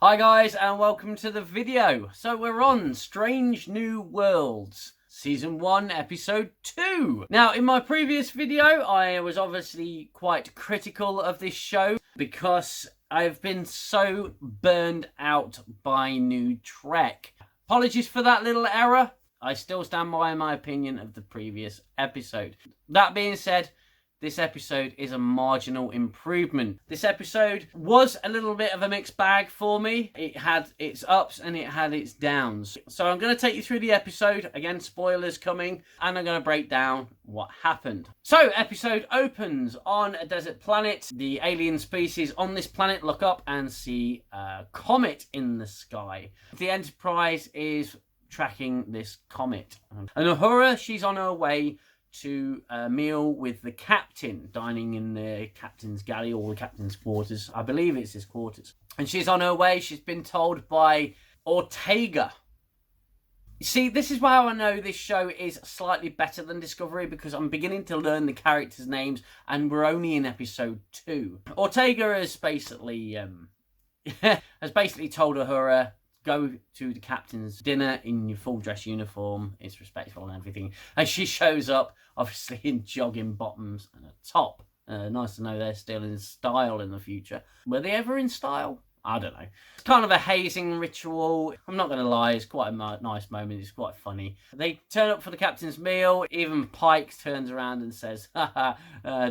Hi guys, and welcome to the video. So we're on Strange New Worlds, Season 1, Episode 2. Now, in my previous video, I was obviously quite critical of this show because I've been so burned out by New Trek. Apologies for that little error. I still stand by my opinion of the previous episode. That being said, this episode is a marginal improvement. This episode was a little bit of a mixed bag for me. It had its ups and it had its downs. So I'm going to take you through the episode. Again, spoilers coming. And I'm going to break down what happened. So, episode opens on a desert planet. The alien species on this planet look up and see a comet in the sky. The Enterprise is tracking this comet. And Uhura, she's on her way to a meal with the captain, dining in the captain's galley or the captain's quarters. I believe it's his quarters. And she's on her way. She's been told by Ortega. See, this is why I know this show is slightly better than Discovery, because I'm beginning to learn the characters' names and we're only in episode 2. Ortega has basically told Uhura, go to the captain's dinner in your full dress uniform. It's respectful and everything. And she shows up, obviously, in jogging bottoms and a top. Nice to know they're still in style in the future. Were they ever in style? I don't know. It's kind of a hazing ritual. I'm not going to lie, it's quite a nice moment. It's quite funny. They turn up for the captain's meal. Even Pike turns around and says, haha,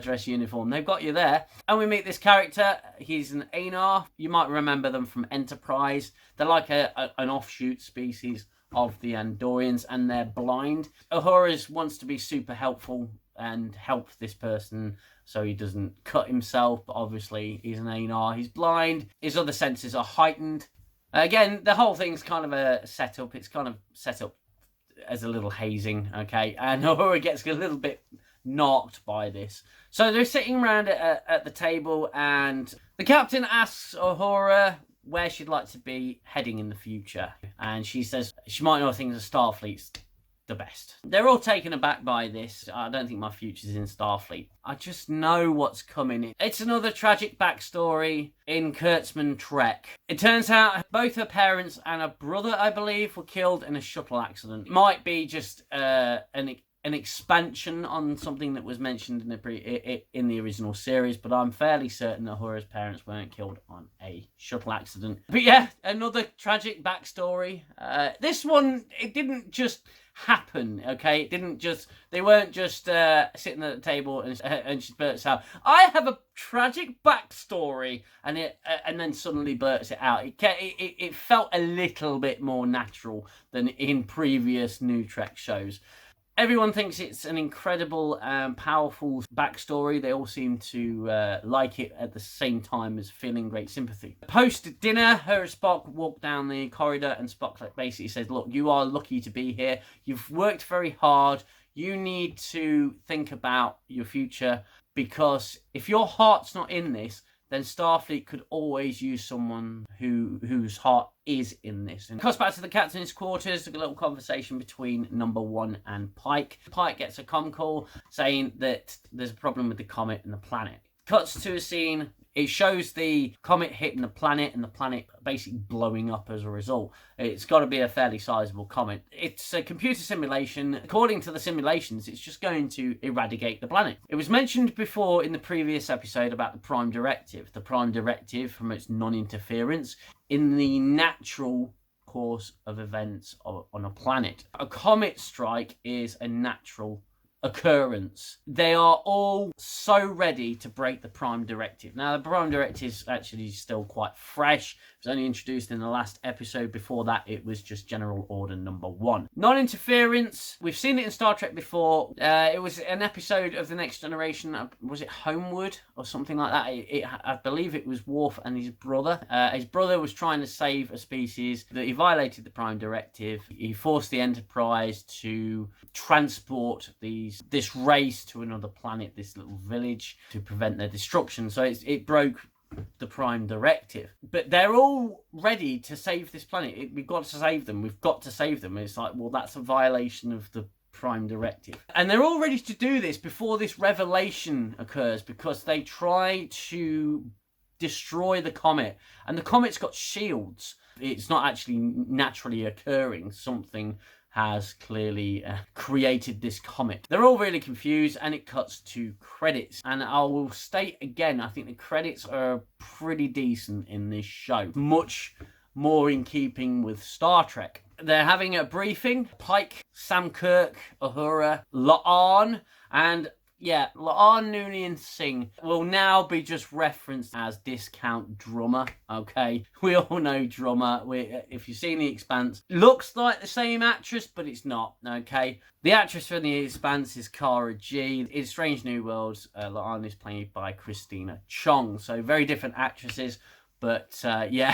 dress uniform. They've got you there. And we meet this character. He's an Anar. You might remember them from Enterprise. They're like an offshoot species of the Andorians, and they're blind. Uhura wants to be super helpful and help this person so he doesn't cut himself, but obviously he's an Anar, he's blind, his other senses are heightened. Again, the whole thing's kind of a setup. It's kind of set up as a little hazing, okay? And Uhura gets a little bit knocked by this. So they're sitting around at the table, and the captain asks Uhura where she'd like to be heading in the future. And she says she might know things of Starfleet's the best. They're all taken aback by this. I don't think my future's in Starfleet. I just know what's coming. It's another tragic backstory in Kurtzman Trek. It turns out both her parents and her brother, I believe, were killed in a shuttle accident. It might be just an expansion on something that was mentioned in the original series, but I'm fairly certain that Uhura's parents weren't killed on a shuttle accident. But yeah, another tragic backstory. This one, it didn't just happen, okay? It didn't just, they weren't just sitting at the table and she blurts out, I have a tragic backstory, and then suddenly blurts it out. It felt a little bit more natural than in previous New Trek shows. Everyone thinks it's an incredible and powerful backstory. They all seem to like it at the same time as feeling great sympathy. Post dinner, her and Spock walk down the corridor, and Spock basically says, look, you are lucky to be here. You've worked very hard. You need to think about your future, because if your heart's not in this, then Starfleet could always use someone whose heart is in this. And cuts back to the captain's quarters, a little conversation between number 1 and Pike. Pike gets a comm call saying that there's a problem with the comet and the planet. Cuts to a scene. It shows the comet hitting the planet and the planet basically blowing up as a result. It's got to be a fairly sizable comet. It's a computer simulation. According to the simulations, it's just going to eradicate the planet. It was mentioned before in the previous episode about the Prime Directive. The Prime Directive from its non-interference in the natural course of events on a planet. A comet strike is a natural occurrence. They are all so ready to break the Prime Directive. Now, the Prime Directive is actually still quite fresh. It was only introduced in the last episode. Before that, it was just General Order number 1. Non-interference, we've seen it in Star Trek before. It was an episode of The Next Generation. Was it Homeward or something like that? I believe it was Worf and his brother. His brother was trying to save a species that he violated the Prime Directive. He forced the Enterprise to transport this race to another planet, this little village, to prevent their destruction. So it broke the Prime Directive. But they're all ready to save this planet. We've got to save them. We've got to save them. It's like, well, that's a violation of the Prime Directive. And they're all ready to do this before this revelation occurs, because they try to destroy the comet. And the comet's got shields. It's not actually naturally occurring. Something has clearly created this comet. They're all really confused, and it cuts to credits. And I will state again, I think the credits are pretty decent in this show. Much more in keeping with Star Trek. They're having a briefing. Pike, Sam Kirk, Uhura, La'an, and La'an, Noonien Singh will now be just referenced as Discount Drummer, okay? We all know Drummer. If you've seen The Expanse, looks like the same actress, but it's not, okay? The actress from The Expanse is Cara G. In Strange New Worlds, La'an is played by Christina Chong, so very different actresses, but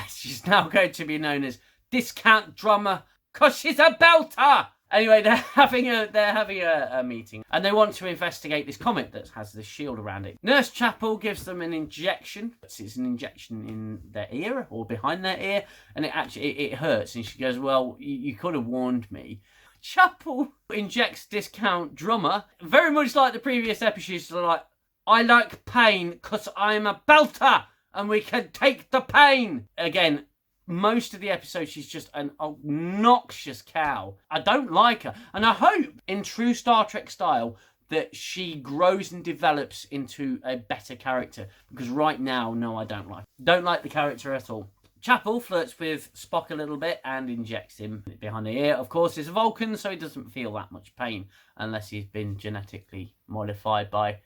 she's now going to be known as Discount Drummer because she's a belter! Anyway, they're having a meeting, and they want to investigate this comet that has this shield around it. Nurse Chapel gives them an injection. It's an injection in their ear or behind their ear, and it hurts. And she goes, "Well, you could have warned me." Chapel injects Discount Drummer, very much like the previous episodes. She's like, "I like pain because I'm a belter, and we can take the pain." Again, most of the episode, she's just an obnoxious cow. I don't like her. And I hope, in true Star Trek style, that she grows and develops into a better character. Because right now, no, I don't like her. Don't like the character at all. Chapel flirts with Spock a little bit and injects him behind the ear. Of course, he's a Vulcan, so he doesn't feel that much pain. Unless he's been genetically modified by,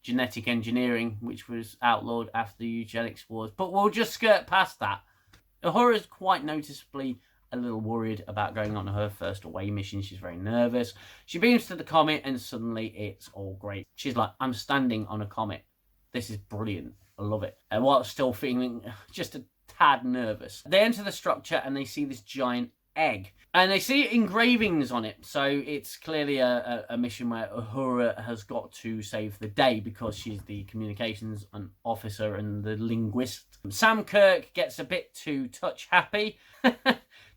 genetic engineering, which was outlawed after the eugenics wars. But we'll just skirt past that. Uhura's quite noticeably a little worried about going on her first away mission. She's very nervous. She beams to the comet, and suddenly it's all great. She's like, "I'm standing on a comet. This is brilliant. I love it." And while still feeling just a tad nervous, they enter the structure and they see this giant egg. And they see engravings on it. So it's clearly a mission where Uhura has got to save the day because she's the communications officer and the linguist. Sam Kirk gets a bit too touch happy.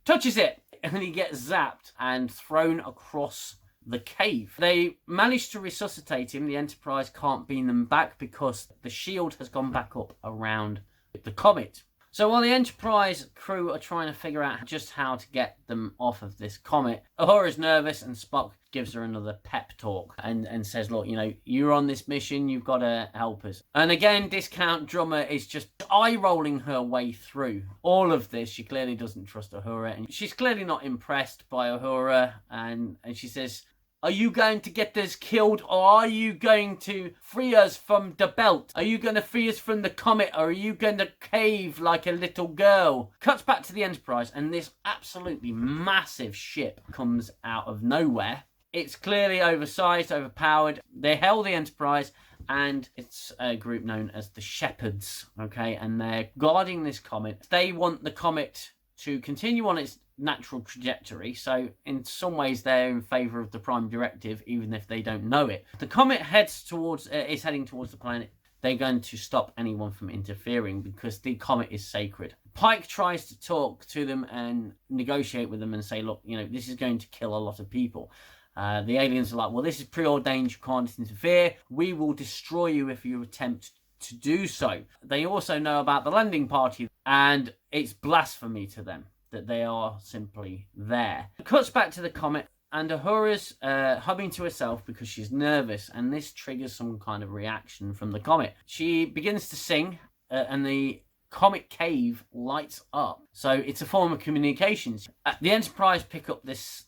Touches it, and he gets zapped and thrown across the cave. They manage to resuscitate him. The Enterprise can't beam them back because the shield has gone back up around the comet. So while the Enterprise crew are trying to figure out just how to get them off of this comet, Uhura's nervous, and Spock gives her another pep talk and says, "Look, you're on this mission, you've got to help us." And again, Discount Drummer is just eye-rolling her way through all of this. She clearly doesn't trust Uhura, and she's clearly not impressed by Uhura, and she says, "Are you going to get us killed, or are you going to free us from the belt? Are you going to free us from the comet, or are you going to cave like a little girl?" Cuts back to the Enterprise, and this absolutely massive ship comes out of nowhere. It's clearly oversized, overpowered. They hail the Enterprise, and it's a group known as the Shepherds, okay? And they're guarding this comet. They want the comet to continue on its natural trajectory, so in some ways they're in favour of the Prime Directive, even if they don't know it. The comet is heading towards the planet. They're going to stop anyone from interfering because the comet is sacred. Pike tries to talk to them and negotiate with them and say, "Look, this is going to kill a lot of people." The aliens are like, "Well, this is preordained, you can't interfere. We will destroy you if you attempt to do so." They also know about the landing party, and it's blasphemy to them that they are simply there. It cuts back to the comet, and Uhura's humming to herself because she's nervous, and this triggers some kind of reaction from the comet. She begins to sing, and the comet cave lights up. So it's a form of communications. The Enterprise pick up this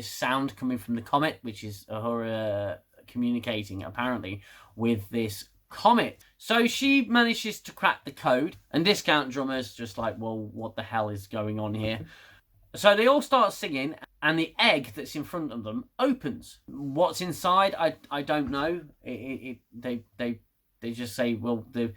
sound coming from the comet, which is Uhura communicating apparently with this comet. So she manages to crack the code, and Discount Drummer's just like, "Well, what the hell is going on here?" So they all start singing, and the egg that's in front of them opens. What's inside, I don't know. They just say, "Well, the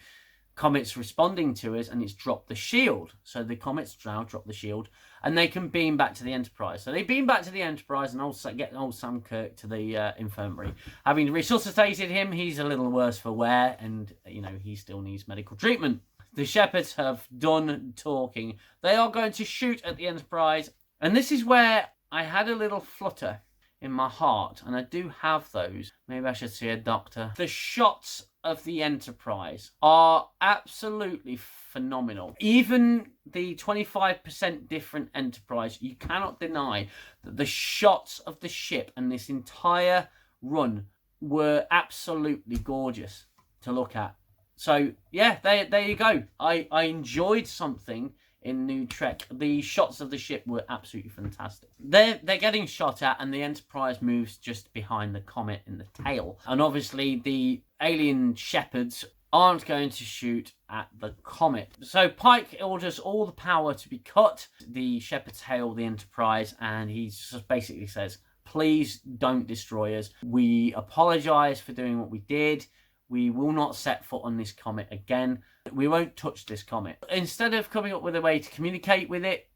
comet's responding to us, and it's dropped the shield." So the comet's now dropped the shield, and they can beam back to the Enterprise. So they beam back to the Enterprise and also get old Sam Kirk to the infirmary. Having resuscitated him, he's a little worse for wear, and he still needs medical treatment. The Shepherds have done talking. They are going to shoot at the Enterprise, and this is where I had a little flutter in my heart, and I do have those. Maybe I should see a doctor. The shots of the Enterprise are absolutely phenomenal. Even the 25% different Enterprise, you cannot deny that the shots of the ship and this entire run were absolutely gorgeous to look at. So yeah, there you go. I enjoyed something in New Trek. The shots of the ship were absolutely fantastic. They're getting shot at, and the Enterprise moves just behind the comet in the tail. And obviously the alien shepherds aren't going to shoot at the comet. So Pike orders all the power to be cut. The shepherds hail the Enterprise, and he just basically says, please don't destroy us. We apologize for doing what we did. We will not set foot on this comet again. We won't touch this comet. Instead of coming up with a way to communicate with it,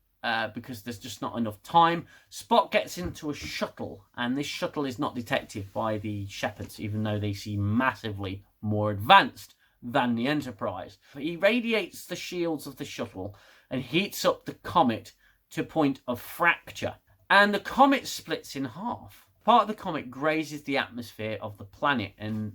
because there's just not enough time, Spock gets into a shuttle, and this shuttle is not detected by the shepherds, even though they seem massively more advanced than the Enterprise. But he radiates the shields of the shuttle and heats up the comet to a point of fracture. And the comet splits in half. Part of the comet grazes the atmosphere of the planet and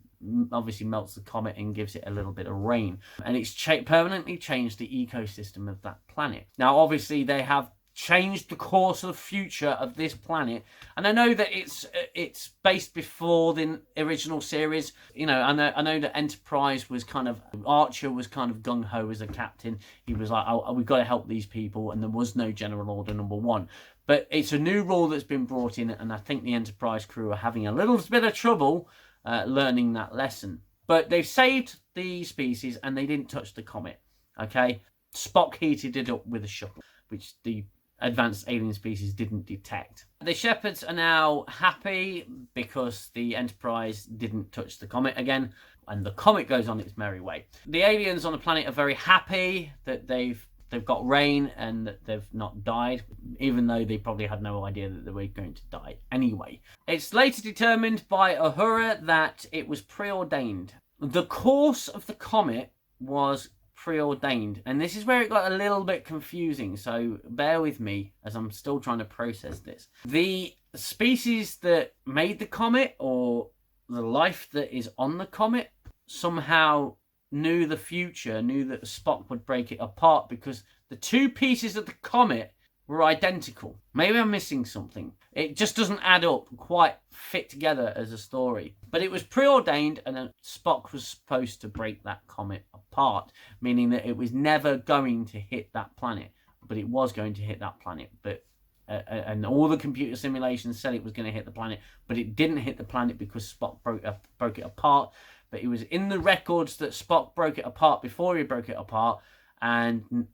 obviously melts the comet and gives it a little bit of rain. And it's permanently changed the ecosystem of that planet. Now, obviously, they have changed the course of the future of this planet. And I know that it's based before the original series. You know, I know that Enterprise was kind of, Archer was kind of gung-ho as a captain. He was like, oh, we've got to help these people. And there was no General Order number 1. But it's a new rule that's been brought in, and I think the Enterprise crew are having a little bit of trouble learning that lesson. But they've saved the species, and they didn't touch the comet, okay? Spock heated it up with a shuttle, which the advanced alien species didn't detect. The shepherds are now happy because the Enterprise didn't touch the comet again, and the comet goes on its merry way. The aliens on the planet are very happy that they've got rain and that they've not died, even though they probably had no idea that they were going to die anyway. It's later determined by Uhura that it was preordained. The course of the comet was preordained, and this is where it got a little bit confusing, so bear with me as I'm still trying to process this. The species that made the comet, or the life that is on the comet, somehow knew the future, knew that Spock would break it apart because the two pieces of the comet were identical. Maybe I'm missing something. It just doesn't add up, quite fit together as a story. But it was preordained, and Spock was supposed to break that comet apart, meaning that it was never going to hit that planet, but it was going to hit that planet. But and all the computer simulations said it was going to hit the planet, but it didn't hit the planet because Spock broke it apart. But it was in the records that Spock broke it apart before he broke it apart. And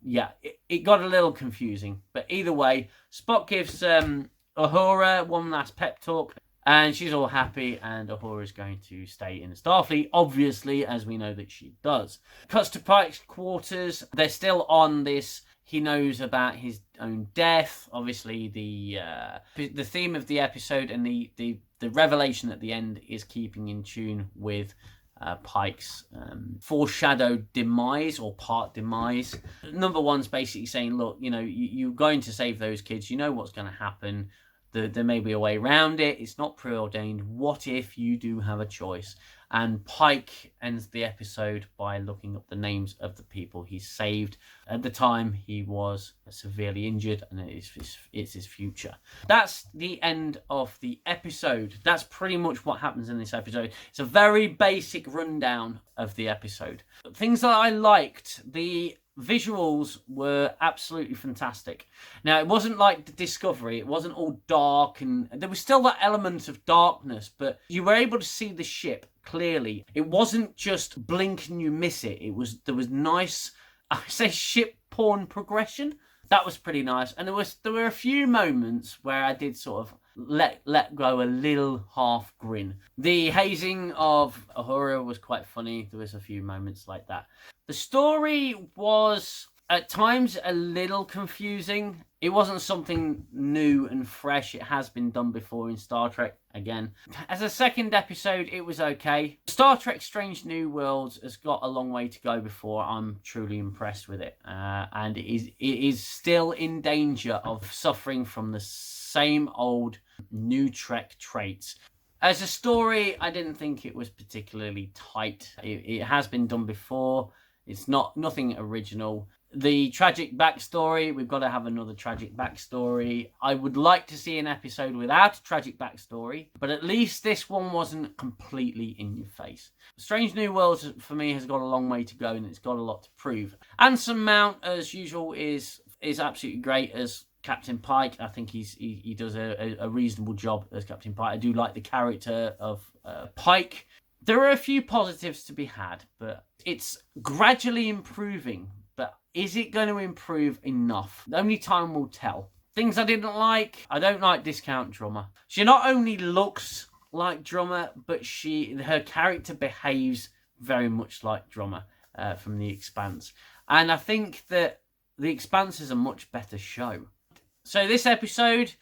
yeah, it got a little confusing. But either way, Spock gives Uhura one last pep talk. And she's all happy. And Uhura is going to stay in the Starfleet, obviously, as we know that she does. Cuts to Pike's quarters. They're still on this. He knows about his own death. Obviously, the theme of the episode and the revelation at the end is keeping in tune with Pike's foreshadowed demise or part demise. Number 1's basically saying, look, you know, you're going to save those kids. You know what's going to happen. There may be a way around it. It's not preordained. What if you do have a choice? And Pike ends the episode by looking up the names of the people he saved. At the time, he was severely injured, and it's his future. That's the end of the episode. That's pretty much what happens in this episode. It's a very basic rundown of the episode. Things that I liked, the visuals were absolutely fantastic. Now, it wasn't like the Discovery. It wasn't all dark, and there was still that element of darkness, but you were able to see the ship clearly. It wasn't just blink and you miss it. There was nice, I say, ship porn progression. That was pretty nice. And there were a few moments where I did sort of let go a little half grin. The hazing of Uhura was quite funny. There was a few moments like that. The story was at times a little confusing. It wasn't something new and fresh. It has been done before in Star Trek again. As a second episode, it was okay. Star Trek Strange New Worlds has got a long way to go before I'm truly impressed with it. And it is still in danger of suffering from the same old New Trek traits. As a story, I didn't think it was particularly tight. It has been done before. It's nothing original. The tragic backstory, we've got to have another tragic backstory. I would like to see an episode without a tragic backstory, but at least this one wasn't completely in your face. Strange New Worlds, for me, has got a long way to go, and it's got a lot to prove. Anson Mount, as usual, is absolutely great as Captain Pike. I think he does a reasonable job as Captain Pike. I do like the character of Pike. There are a few positives to be had, but it's gradually improving. But is it going to improve enough? Only time will tell. Things I didn't like. I don't like Discount Drummer. She not only looks like Drummer, but her character behaves very much like Drummer from The Expanse. And I think that The Expanse is a much better show. So this episode,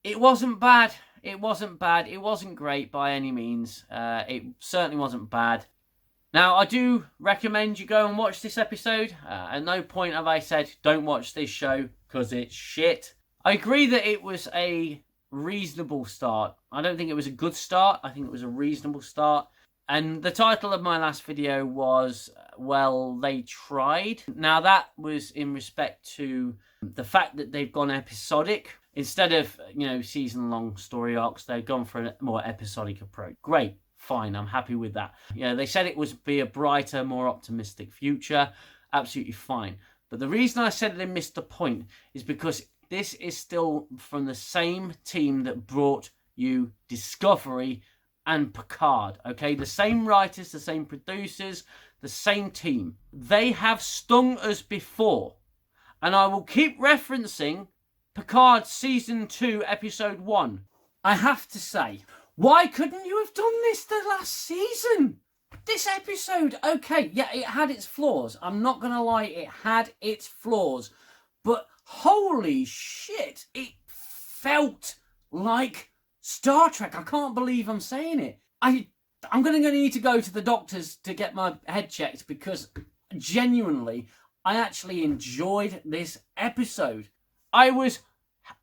it wasn't bad. It wasn't bad. It wasn't great by any means. It certainly wasn't bad. Now, I do recommend you go and watch this episode. At no point have I said, don't watch this show because it's shit. I agree that it was a reasonable start. I don't think it was a good start. I think it was a reasonable start. And the title of my last video was, well, they tried. Now, that was in respect to the fact that they've gone episodic. Instead of, season-long story arcs, they've gone for a more episodic approach. Great. Fine, I'm happy with that. They said it would be a brighter, more optimistic future. Absolutely fine. But the reason I said they missed the point is because this is still from the same team that brought you Discovery and Picard. Okay, the same writers, the same producers, the same team. They have stung us before. And I will keep referencing Picard Season 2, Episode 1. I have to say, why couldn't you have done this the last season? This episode, okay, yeah, it had its flaws. I'm not going to lie, it had its flaws. But holy shit, it felt like Star Trek. I can't believe I'm saying it. I'm going to need to go to the doctors to get my head checked because genuinely, I actually enjoyed this episode. I was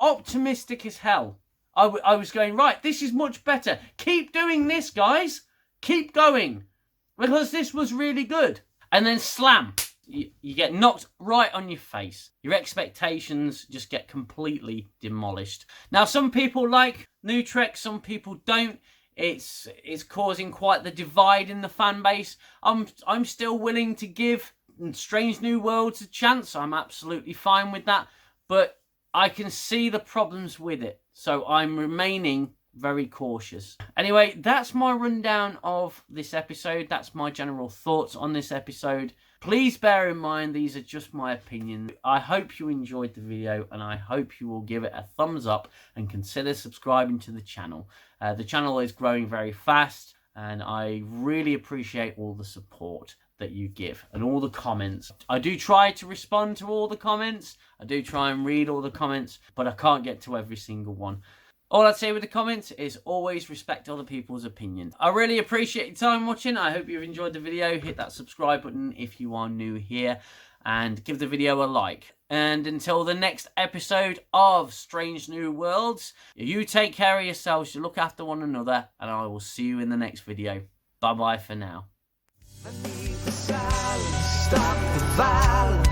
optimistic as hell. I was going, right, this is much better. Keep doing this, guys. Keep going. Because this was really good. And then slam. You get knocked right on your face. Your expectations just get completely demolished. Now, some people like New Trek, some people don't. It's causing quite the divide in the fan base. I'm still willing to give Strange New Worlds a chance. I'm absolutely fine with that. But I can see the problems with it. So I'm remaining very cautious. Anyway, that's my rundown of this episode. That's my general thoughts on this episode. Please bear in mind, these are just my opinions. I hope you enjoyed the video and I hope you will give it a thumbs up and consider subscribing to the channel. The channel is growing very fast and I really appreciate all the support that you give and all the comments. I do try to respond to all the comments. I do try and read all the comments, but I can't get to every single one. All I'd say with the comments is always respect other people's opinions. I really appreciate your time watching. I hope you've enjoyed the video. Hit that subscribe button if you are new here and give the video a like. And until the next episode of Strange New Worlds, you take care of yourselves, you look after one another, and I will see you in the next video. Bye-bye for now. I need the silence, stop the violence.